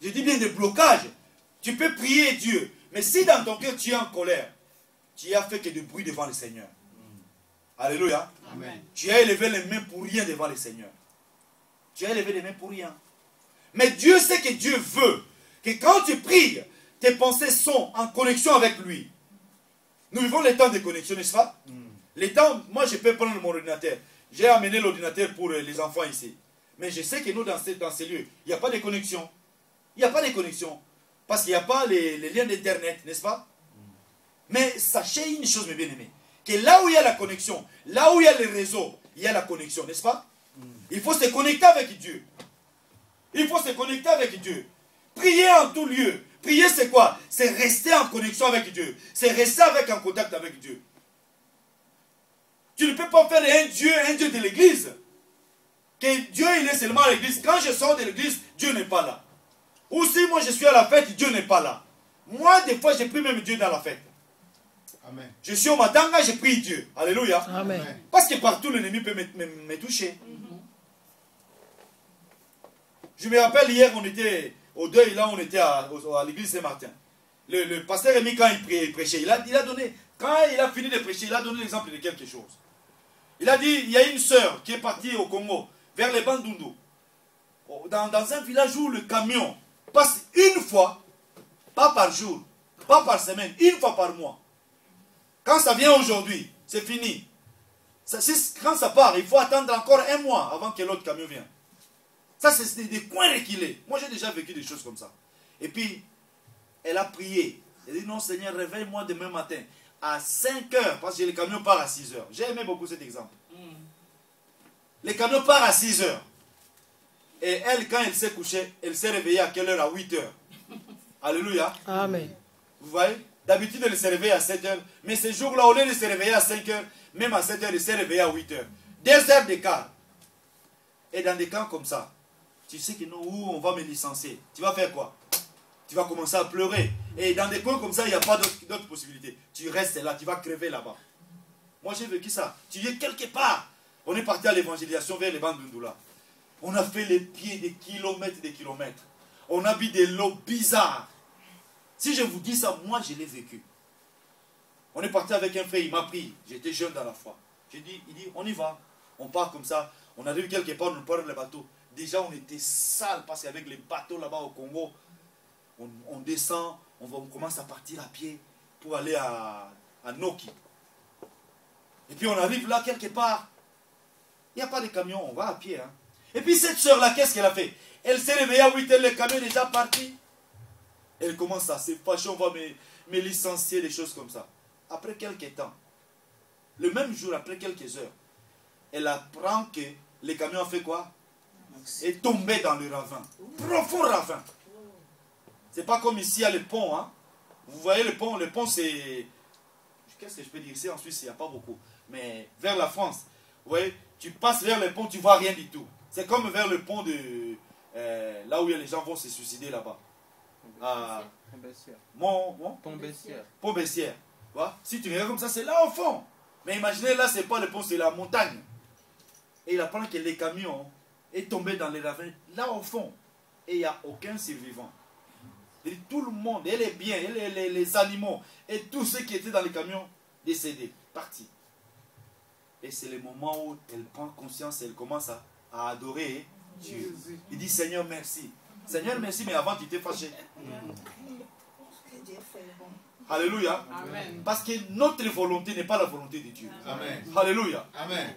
Je dis bien des blocages. Tu peux prier Dieu. Mais si dans ton cœur tu es en colère, tu as fait que du bruit devant le Seigneur. Alléluia. Amen. Tu as élevé les mains pour rien devant le Seigneur. Tu as élevé les mains pour rien. Mais Dieu sait que Dieu veut que quand tu pries, tes pensées sont en connexion avec lui. Nous vivons les temps de connexion, n'est-ce pas? Les temps, moi je peux prendre mon ordinateur. J'ai amené l'ordinateur pour les enfants ici. Mais je sais que nous, dans ces lieux, il n'y a pas de connexion. Il n'y a pas de connexion. Parce qu'il n'y a pas les liens d'internet, n'est-ce pas? Mais sachez une chose, mes bien-aimés, que là où il y a la connexion, là où il y a le réseau, il y a la connexion, n'est-ce pas? Il faut se connecter avec Dieu. Il faut se connecter avec Dieu. Prier en tout lieu. Prier, c'est quoi? C'est rester en connexion avec Dieu. C'est rester en contact avec Dieu. Tu ne peux pas faire un Dieu de l'église. Que Dieu, il est seulement à l'église. Quand je sors de l'église, Dieu n'est pas là. Ou si moi je suis à la fête, Dieu n'est pas là. Moi, des fois, je prie même Dieu dans la fête. Amen. Je suis au matanga, je prie Dieu. Alléluia. Amen. Parce que partout, l'ennemi peut me toucher. Je me rappelle, hier, on était au deuil, là, on était à l'église Saint-Martin. Le pasteur Rémi, quand il prêchait, il a donné, quand il a fini de prêcher, il a donné l'exemple de quelque chose. Il a dit, il y a une sœur qui est partie au Congo, vers les Bandundu, dans un village où le camion passe une fois, pas par jour, pas par semaine, une fois par mois. Quand ça vient aujourd'hui, c'est fini. Quand ça part, il faut attendre encore un mois avant que l'autre camion vienne. Ça, c'est des coins reculés. Moi, j'ai déjà vécu des choses comme ça. Et puis, elle a prié. Elle a dit, non, Seigneur, réveille-moi demain matin à 5 heures, parce que le camion part à 6 heures. J'ai aimé beaucoup cet exemple. Le camion part à 6 heures. Et elle, quand elle s'est couchée, elle s'est réveillée à quelle heure? À 8 heures. Alléluia. Amen. Vous voyez? D'habitude, elle se réveille à 7 heures. Mais ce jour-là, au lieu de se réveiller à 5 heures, même à 7 heures, elle s'est réveillée à 8 heures. 2 heures d'écart. Et dans des cas comme ça, tu sais que non, où on va me licencier. Tu vas faire quoi? Tu vas commencer à pleurer. Et dans des coins comme ça, il n'y a pas d'autres possibilités. Tu restes là, tu vas crever là-bas. Moi, j'ai vécu ça. Tu es quelque part. On est parti à l'évangélisation vers les Bandundu. On a fait les pieds des kilomètres. On a vu des lots bizarres. Si je vous dis ça, moi, je l'ai vécu. On est parti avec un frère, il m'a pris. J'étais jeune dans la foi. Il dit, on y va. On part comme ça. On arrive quelque part, on part le bateau. Déjà, on était sale parce qu'avec les bateaux là-bas au Congo, on descend, on commence à partir à pied pour aller à Noki. Et puis on arrive là quelque part. Il n'y a pas de camion, on va à pied. Hein. Et puis cette soeur-là, qu'est-ce qu'elle a fait? Elle s'est réveillée à 8 heures, le camion est déjà parti. Elle commence à se fâcher, on va me licencier, des choses comme ça. Après quelques temps, le même jour, après quelques heures, elle apprend que le camion a fait quoi? Est tombé dans le ravin. Profond ravin. C'est pas comme ici, il y a le pont. Hein. Vous voyez le pont c'est... Qu'est-ce que je peux dire? Ici en Suisse, il n'y a pas beaucoup. Mais vers la France, vous voyez, tu passes vers le pont, tu ne vois rien du tout. C'est comme vers le pont de... là où les gens vont se suicider là-bas. Pont-Bessières. Pont-Bessières. Si tu regardes comme ça, c'est là au fond. Mais imaginez, là, c'est pas le pont, c'est la montagne. Et il apprend que les camions est tombé dans les ravins, là au fond. Et il n'y a aucun survivant. Et tout le monde, et les biens, et les animaux, et tous ceux qui étaient dans les camions, décédés, partis. Et c'est le moment où elle prend conscience, elle commence à adorer Dieu. Il dit, Seigneur, merci. Seigneur, merci, mais avant, tu t'es fâché. Alléluia. Amen. Parce que notre volonté n'est pas la volonté de Dieu. Amen. Alléluia. Amen.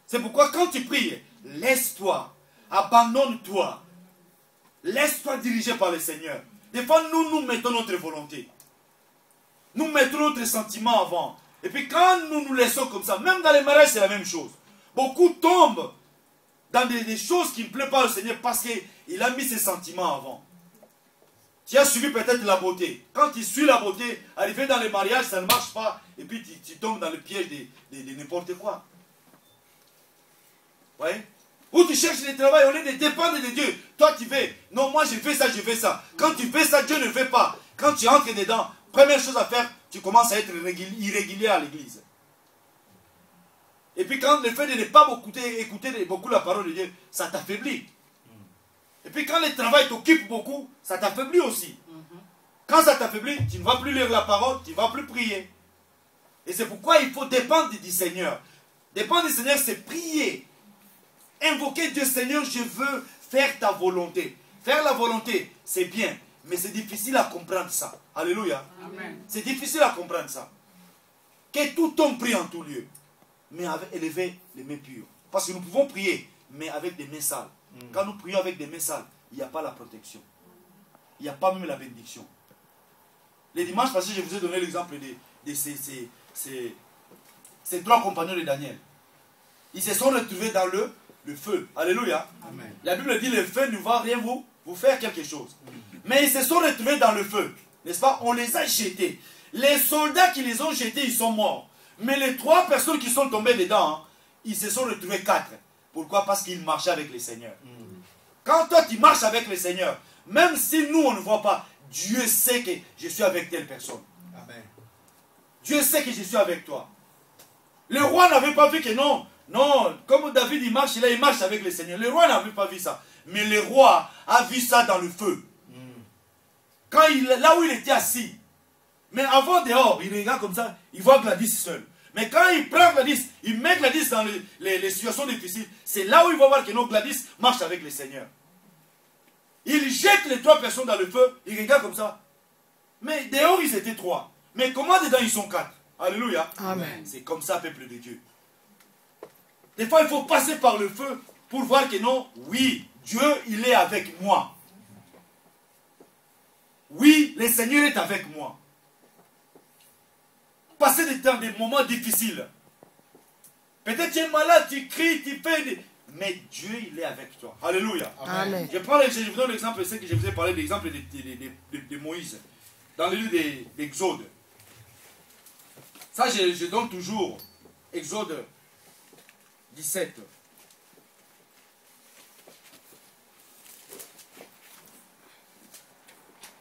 C'est pourquoi quand tu pries, laisse-toi, abandonne-toi, laisse-toi diriger par le Seigneur. Des fois, nous mettons notre volonté. Nous mettons notre sentiment avant. Et puis quand nous nous laissons comme ça, même dans les mariages, c'est la même chose. Beaucoup tombent dans des choses qui ne plaisent pas au Seigneur parce qu'il a mis ses sentiments avant. Tu as suivi peut-être la beauté. Quand tu suis la beauté, arrivé dans les mariages, ça ne marche pas. Et puis tu tombes dans le piège de n'importe quoi. Vous voyez? Ou tu cherches le travail au lieu de dépendre de Dieu. Toi tu fais, non moi je fais ça, je fais ça. Quand tu fais ça, Dieu ne fait pas. Quand tu entres dedans, première chose à faire, tu commences à être irrégulier à l'église. Et puis quand le fait de ne pas écouter beaucoup la parole de Dieu, ça t'affaiblit. Et puis quand le travail t'occupe beaucoup, ça t'affaiblit aussi. Quand ça t'affaiblit, tu ne vas plus lire la parole, tu ne vas plus prier. Et c'est pourquoi il faut dépendre du Seigneur. Dépendre du Seigneur, c'est prier. Invoquer Dieu, Seigneur, je veux faire ta volonté. Faire la volonté, c'est bien, mais c'est difficile à comprendre ça. Alléluia. C'est difficile à comprendre ça. Que tout homme prie en tout lieu, mais avec élever les mains pures. Parce que nous pouvons prier, mais avec des mains sales. Quand nous prions avec des mains sales, il n'y a pas la protection. Il n'y a pas même la bénédiction. Les dimanches passés, je vous ai donné l'exemple de ces trois compagnons de Daniel. Ils se sont retrouvés dans le feu. Alléluia. Amen. La Bible dit le feu ne va rien vous faire quelque chose. Mais ils se sont retrouvés dans le feu. N'est-ce pas? On les a jetés. Les soldats qui les ont jetés, ils sont morts. Mais les trois personnes qui sont tombées dedans, ils se sont retrouvés 4. Pourquoi? Parce qu'ils marchaient avec le Seigneur. Quand toi tu marches avec le Seigneur, même si nous on ne voit pas, Dieu sait que je suis avec telle personne. Amen. Dieu sait que je suis avec toi. Le roi n'avait pas vu que non, comme David il marche avec le Seigneur. Le roi n'avait pas vu ça. Mais le roi a vu ça dans le feu. Quand là où il était assis. Mais avant dehors, il regarde comme ça, il voit Gladys seul. Mais quand il prend Gladys, il met Gladys dans les situations difficiles, c'est là où il va voir que non, Gladys marche avec le Seigneur. Il jette les trois personnes dans le feu, il regarde comme ça. Mais dehors, ils étaient 3. Mais comment dedans, ils sont 4? Alléluia. Amen. C'est comme ça, peuple de Dieu. Des fois, il faut passer par le feu pour voir que non, oui, Dieu, il est avec moi. Oui, le Seigneur est avec moi. Passer des temps, des moments difficiles. Peut-être tu es malade, tu cries, tu fais des... Mais Dieu, il est avec toi. Alléluia. Amen. Je vous donne l'exemple, c'est que je vous ai parlé de l'exemple de Moïse. Dans le livre d'Exode. Ça, je donne toujours. Exode 17.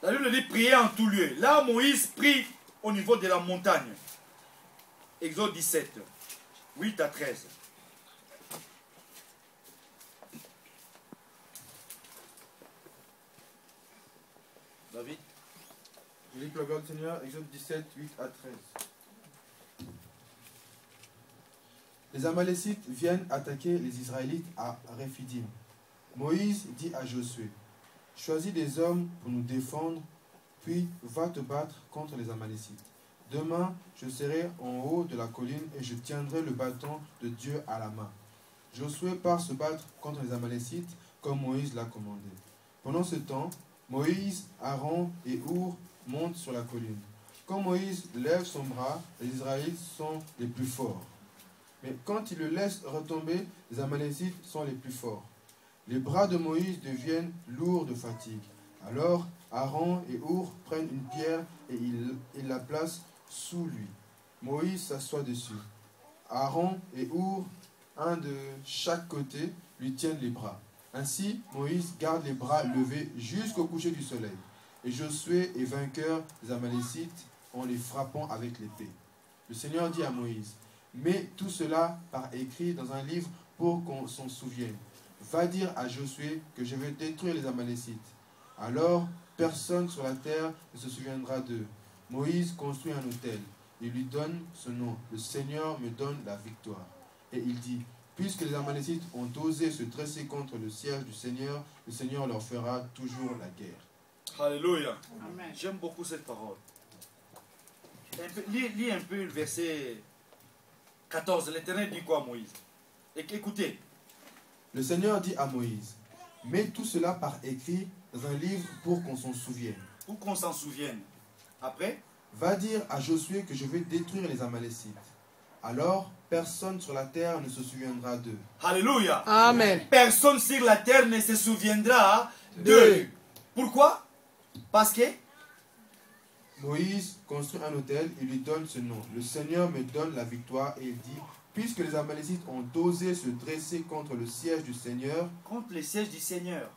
La Bible dit prier en tout lieu. Là, Moïse prie au niveau de la montagne. Exode 17, 8 à 13. David? Je lis la parole du Seigneur, Exode 17, 8 à 13. Les Amalécites viennent attaquer les Israélites à Réphidim. Moïse dit à Josué, choisis des hommes pour nous défendre, puis va te battre contre les Amalécites. Demain, je serai en haut de la colline et je tiendrai le bâton de Dieu à la main. Josué part se battre contre les Amalécites comme Moïse l'a commandé. Pendant ce temps, Moïse, Aaron et Our montent sur la colline. Quand Moïse lève son bras, les Israélites sont les plus forts. Mais quand il le laisse retomber, les Amalécites sont les plus forts. Les bras de Moïse deviennent lourds de fatigue. Alors Aaron et Our prennent une pierre et ils la placent sous lui. Moïse s'assoit dessus. Aaron et Our, un de chaque côté, lui tiennent les bras. Ainsi, Moïse garde les bras levés jusqu'au coucher du soleil. Et Josué est vainqueur des Amalécites en les frappant avec l'épée. Le Seigneur dit à Moïse, mets tout cela par écrit dans un livre pour qu'on s'en souvienne. Va dire à Josué que je vais détruire les Amalécites. Alors, personne sur la terre ne se souviendra d'eux. Moïse construit un autel. Il lui donne ce nom. Le Seigneur me donne la victoire. Et il dit, puisque les Amalécites ont osé se dresser contre le siège du Seigneur, le Seigneur leur fera toujours la guerre. Alléluia. J'aime beaucoup cette parole. Lis un peu le verset 14. L'Éternel dit quoi à Moïse? Écoutez. Le Seigneur dit à Moïse, mets tout cela par écrit dans un livre pour qu'on s'en souvienne. Pour qu'on s'en souvienne. Après? Va dire à Josué que je vais détruire les Amalécites. Alors, personne sur la terre ne se souviendra d'eux. Alléluia. Amen. Personne sur la terre ne se souviendra d'eux. Pourquoi? Parce que Moïse construit un autel et lui donne ce nom. Le Seigneur me donne la victoire et il dit, puisque les Amalécites ont osé se dresser contre le siège du Seigneur, contre le siège du Seigneur,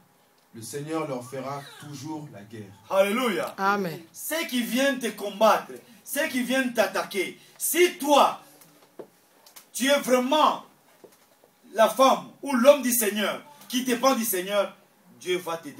le Seigneur leur fera toujours la guerre. Alléluia. Amen. Ceux qui viennent te combattre, ceux qui viennent t'attaquer, si toi, tu es vraiment la femme ou l'homme du Seigneur, qui dépend du Seigneur, Dieu va te